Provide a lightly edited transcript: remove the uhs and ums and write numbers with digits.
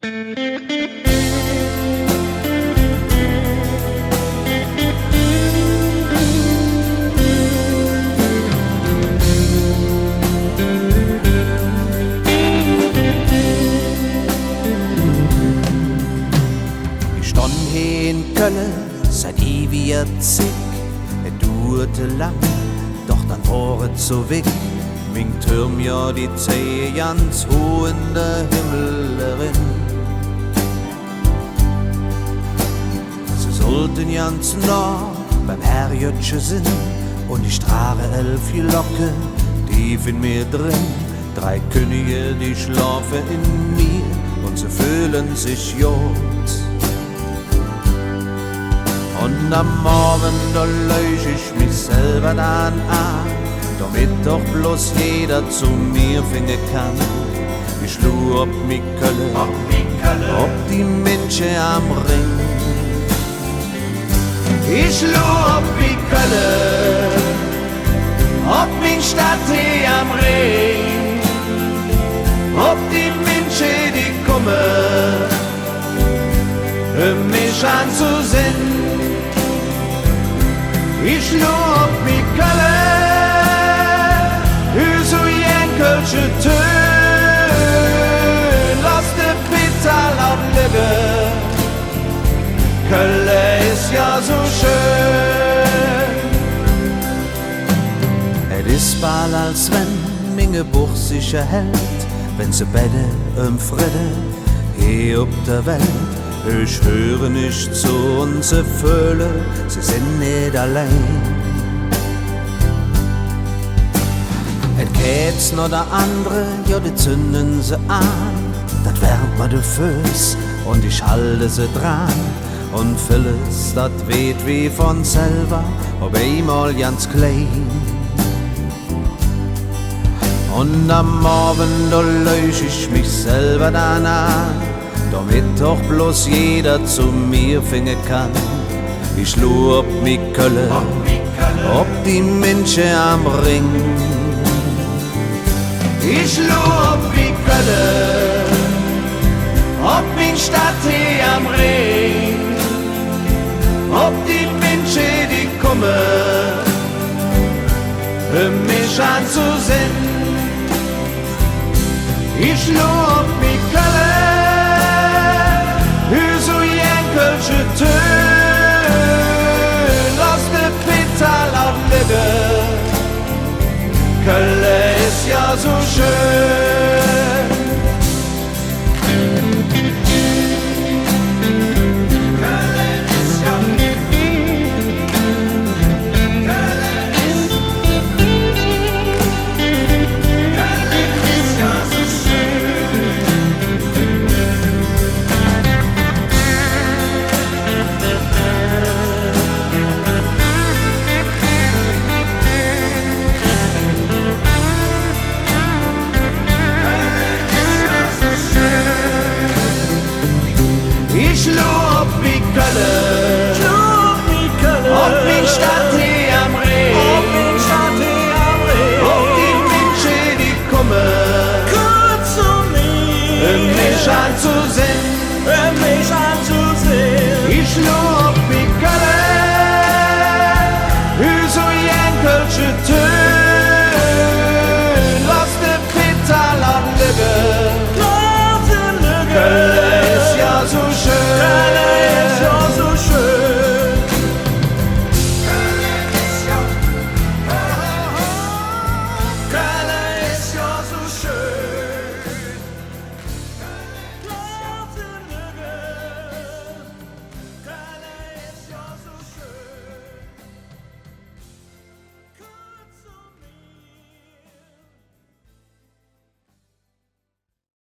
Ich stand hier in Köln seit ewig zig. Es dauerte lang, doch dann war es so weg. Mein Turm ja die Zehe ganz hoch in der Himmel erin. Sie sollten ganz nah beim Herrjötchen sind und ich trage 11 Glocken tief in mir drin. 3 Könige, die schlafen in mir und sie fühlen sich jod. Und am Morgen, da lösch ich mich selber dann an, damit doch bloß jeder zu mir finden kann. Ich schlug ob mi Kölle, ob die Menschen am Ring. Ich schlug ob mi Kölle, ob mi Stadt hier am Ring. Ob die Menschen, die kommen, mich anzusehen. Ich schlug ob mi Kölle, so jänkelsche Tön, lass de Pizza laut lüge. Kölle ist ja so schön. Es ist bald, als wenn minge Buch sich erhält, wenn sie Bette Friede hier auf der Welt. Ich höre nicht zu und sie fühlen, sie sind nicht allein. Jetzt noch der andere, ja, die zünden sie an. Das wärmt mir die Füße und ich halte sie dran. Und vieles, das weht wie von selber, ob einmal ganz klein. Und am Abend, da lösch ich mich selber dann an, damit doch bloß jeder zu mir finden kann. Ich schlug ob mi Kölle, ob die Menschen am Ring. Ich schlug ob mi Kölle, ob mi Stadt hier am Ring. Ob die Menschen, die kommen, mich anzusehen. Ich schlug ob mi Kölle, so jänkelsche Tön, lass de Pizza laut lüge. Kölle ist ja so schön. Kölle ist ja, Kölle ist ja so schön. Ich schlug ob mi Kölle, ob mi Stadt hier am Ring. Ob die Menschen, die kommen, mich anzusehen. Ich schlug ob mi Kölle, so jänkelsche Tön, lass de Pizza laut lüge. Kölle ist ja so schön.